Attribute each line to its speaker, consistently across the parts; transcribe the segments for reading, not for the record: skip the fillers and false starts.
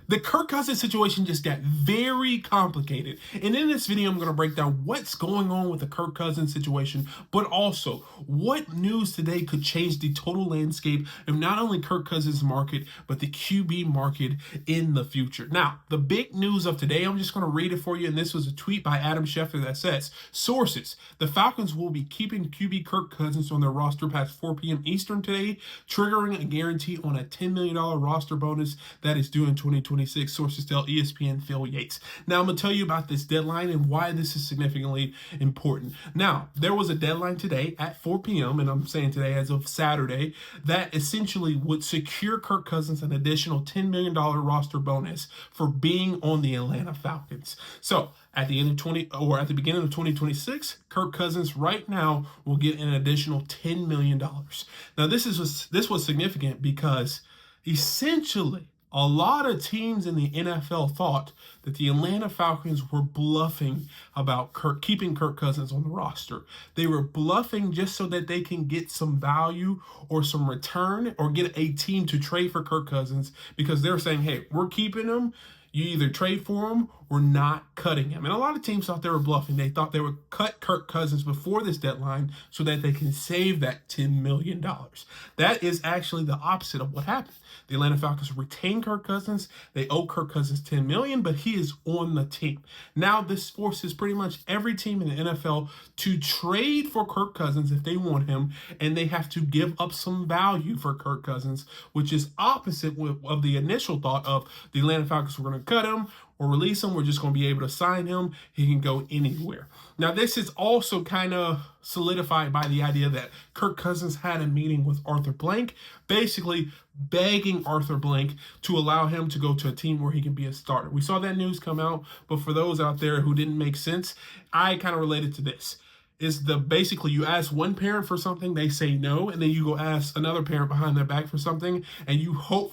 Speaker 1: The Kirk Cousins situation just got very complicated. And in this video, I'm going to break down what's going on with the Kirk Cousins situation, but also what news today could change the total landscape of not only Kirk Cousins' market, but the QB market in the future. Now, the big news of today, I'm just going to read it for you. And this was a tweet by Adam Schefter that says, sources, the Falcons will be keeping QB Kirk Cousins on their roster past 4 p.m. Eastern today, triggering a guarantee on a $10 million roster bonus that is due in 2026, sources tell ESPN Phil Yates. Now, I'm going to tell you about this deadline and why this is significantly important. Now, there was a deadline today at 4 p.m., and I'm saying today as of Saturday, that essentially would secure Kirk Cousins an additional $10 million roster bonus for being on the Atlanta Falcons. So, at the end of at the beginning of 2026, Kirk Cousins right now will get an additional $10 million. Now, this was significant because essentially a lot of teams in the NFL thought that the Atlanta Falcons were bluffing about keeping Kirk Cousins on the roster. They were bluffing just so that they can get some value or some return or get a team to trade for Kirk Cousins, because they're saying, hey, we're keeping him. You either trade for him or not cutting him. And a lot of teams thought they were bluffing. They thought they would cut Kirk Cousins before this deadline so that they can save that $10 million. That is actually the opposite of what happened. The Atlanta Falcons retain Kirk Cousins. They owe Kirk Cousins $10 million, but he is on the team. Now this forces pretty much every team in the NFL to trade for Kirk Cousins if they want him, and they have to give up some value for Kirk Cousins, which is opposite of the initial thought of the Atlanta Falcons were going to cut him or release him. We're just going to be able to sign him. He can go anywhere. Now, this is also kind of solidified by the idea that Kirk Cousins had a meeting with Arthur Blank, basically begging Arthur Blank to allow him to go to a team where he can be a starter. We saw that news come out, but for those out there who didn't make sense, I kind of related to this. Basically you ask one parent for something, they say no, and then you go ask another parent behind their back for something, and you hope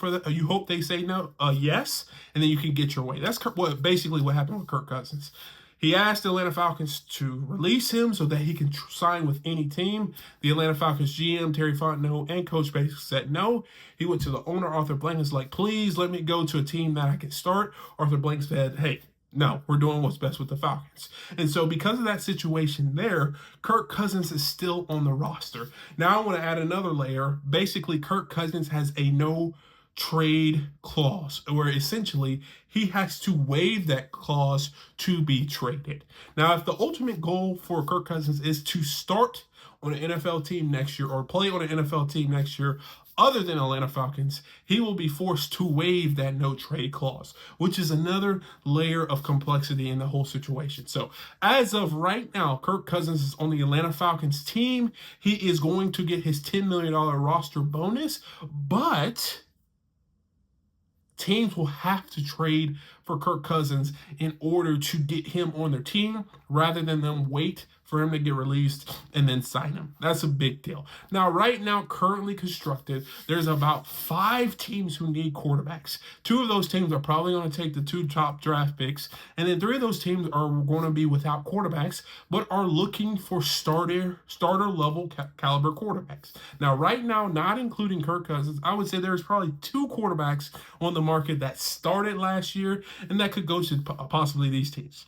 Speaker 1: they say no, yes, and then you can get your way. That's basically what happened with Kirk Cousins. He asked the Atlanta Falcons to release him so that he can sign with any team. The Atlanta Falcons GM, Terry Fontenot, and coach basically said no. He went to the owner, Arthur Blank, and was like, please let me go to a team that I can start. Arthur Blank said, hey, no, we're doing what's best with the Falcons. And so because of that situation there, Kirk Cousins is still on the roster. Now I want to add another layer. Basically, Kirk Cousins has a no trade clause, where essentially he has to waive that clause to be traded. Now, if the ultimate goal for Kirk Cousins is to start on an NFL team next year or play on an NFL team next year, other than Atlanta Falcons, he will be forced to waive that no trade clause, which is another layer of complexity in the whole situation. So as of right now, Kirk Cousins is on the Atlanta Falcons team. He is going to get his $10 million roster bonus, but teams will have to trade for Kirk Cousins in order to get him on their team rather than them wait for him to get released and then sign him. That's a big deal. Now, right now, currently constructed, there's about 5 teams who need quarterbacks. 2 of those teams are probably going to take the 2 top draft picks, and then 3 of those teams are going to be without quarterbacks, but are looking for starter level caliber quarterbacks. Now, right now, not including Kirk Cousins, I would say there's probably 2 quarterbacks on the market that started last year and that could go to possibly these teams.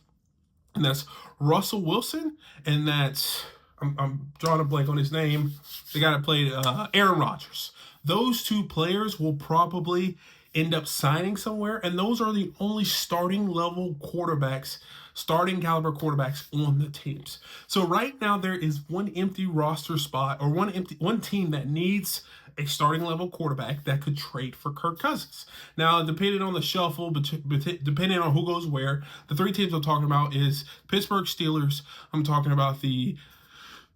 Speaker 1: And that's Russell Wilson, and that's, I'm drawing a blank on his name, the guy that played Aaron Rodgers. Those 2 players will probably end up signing somewhere, and those are the only starting caliber quarterbacks on the teams. So right now there is one empty roster spot, or one team that needs a starting level quarterback that could trade for Kirk Cousins. Now, depending on the shuffle, depending on who goes where, the 3 teams I'm talking about is Pittsburgh Steelers, I'm talking about the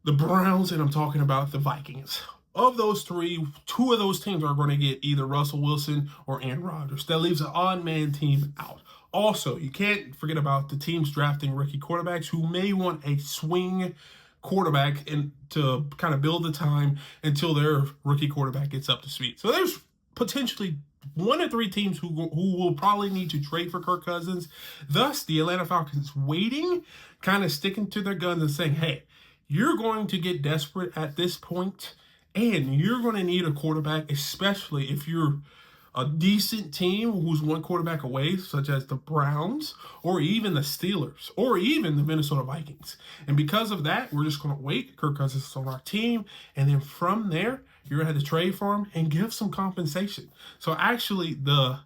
Speaker 1: Browns, and I'm talking about the Vikings. Of those 3, 2 of those teams are going to get either Russell Wilson or Aaron Rodgers. That leaves an odd man team out. Also, you can't forget about the teams drafting rookie quarterbacks who may want a swing quarterback and to kind of build the time until their rookie quarterback gets up to speed. So there's potentially 1 of 3 teams who will probably need to trade for Kirk Cousins. Thus, the Atlanta Falcons waiting, kind of sticking to their guns and saying, hey, you're going to get desperate at this point, and you're going to need a quarterback, especially if you're a decent team who's one quarterback away, such as the Browns, or even the Steelers, or even the Minnesota Vikings. And because of that, we're just going to wait. Kirk Cousins is on our team. And then from there, you're going to have to trade for him and give some compensation. So actually, the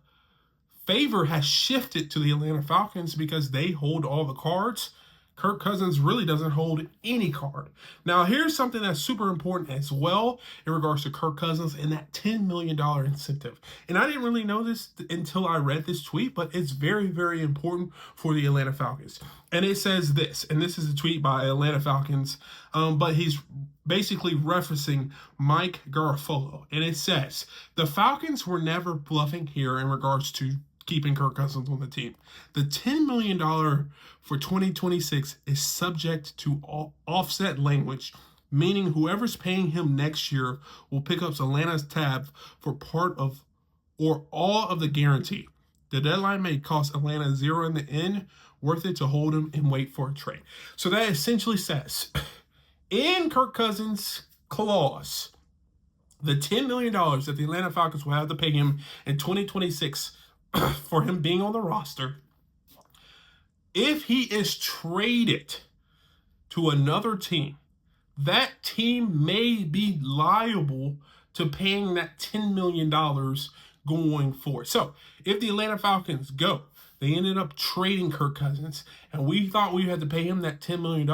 Speaker 1: favor has shifted to the Atlanta Falcons because they hold all the cards. Kirk Cousins really doesn't hold any card. Now, here's something that's super important as well in regards to Kirk Cousins and that $10 million incentive. And I didn't really know this until I read this tweet, but it's very, very important for the Atlanta Falcons. And it says this, and this is a tweet by Atlanta Falcons, but he's basically referencing Mike Garafolo. And it says, the Falcons were never bluffing here in regards to keeping Kirk Cousins on the team. The $10 million for 2026 is subject to offset language, meaning whoever's paying him next year will pick up Atlanta's tab for part of or all of the guarantee. The deadline may cost Atlanta zero in the end, worth it to hold him and wait for a trade. So that essentially says, in Kirk Cousins' clause, the $10 million that the Atlanta Falcons will have to pay him in 2026 for him being on the roster, if he is traded to another team, that team may be liable to paying that $10 million going forward. So if the Atlanta Falcons they ended up trading Kirk Cousins, and we thought we had to pay him that $10 million,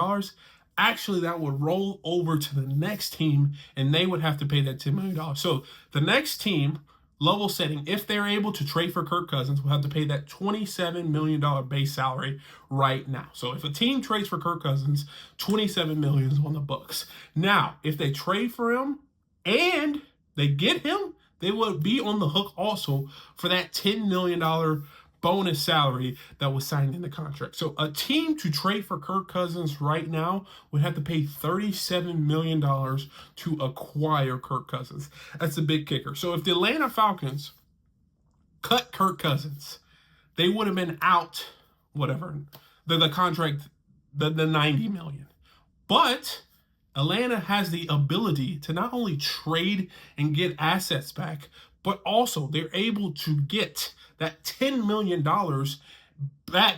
Speaker 1: actually that would roll over to the next team, and they would have to pay that $10 million. So the next team, level setting, if they're able to trade for Kirk Cousins, will have to pay that $27 million base salary right now. So if a team trades for Kirk Cousins, $27 million is on the books. Now, if they trade for him and they get him, they would be on the hook also for that $10 million bonus salary that was signed in the contract. So a team to trade for Kirk Cousins right now would have to pay $37 million to acquire Kirk Cousins. That's a big kicker. So if the Atlanta Falcons cut Kirk Cousins, they would have been out, whatever, the contract, the $90 million. But Atlanta has the ability to not only trade and get assets back, but also they're able to get that $10 million back,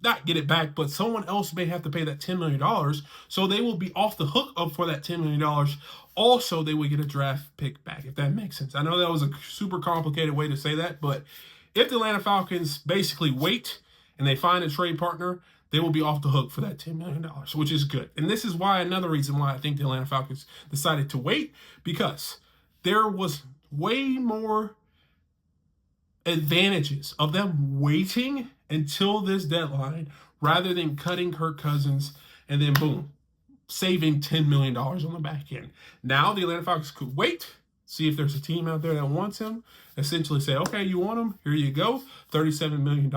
Speaker 1: not get it back, but someone else may have to pay that $10 million. So they will be off the hook for that $10 million. Also, they would get a draft pick back, if that makes sense. I know that was a super complicated way to say that, but if the Atlanta Falcons basically wait and they find a trade partner, they will be off the hook for that $10 million, which is good. And this is why another reason why I think the Atlanta Falcons decided to wait, because there was way more advantages of them waiting until this deadline rather than cutting Kirk Cousins and then boom, saving $10 million on the back end. Now the Atlanta Falcons could wait, see if there's a team out there that wants him, essentially say, okay, you want him, here you go, $37 million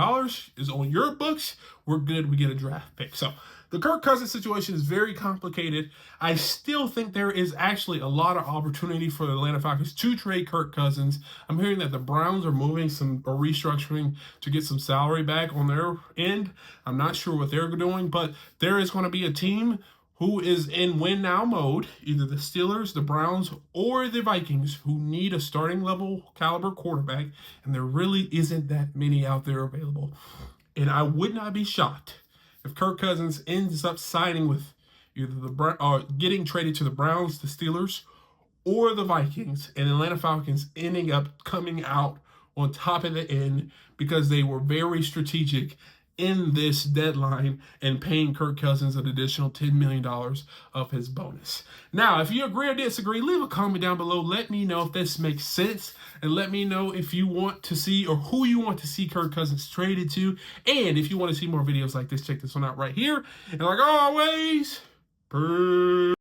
Speaker 1: is on your books, we're good, we get a draft pick. So the Kirk Cousins situation is very complicated. I still think there is actually a lot of opportunity for the Atlanta Falcons to trade Kirk Cousins. I'm hearing that the Browns are moving or restructuring to get some salary back on their end. I'm not sure what they're doing, but there is going to be a team who is in win-now mode, either the Steelers, the Browns, or the Vikings, who need a starting level caliber quarterback, and there really isn't that many out there available. And I would not be shocked if Kirk Cousins ends up signing with either getting traded to the Browns, the Steelers, or the Vikings, and Atlanta Falcons ending up coming out on top of the end because they were very strategic in this deadline and paying Kirk Cousins an additional $10 million of his bonus. Now, if you agree or disagree, leave a comment down below. Let me know if this makes sense, and let me know if you want to see or who you want to see Kirk Cousins traded to. And if you want to see more videos like this, check this one out right here. And like always, peace.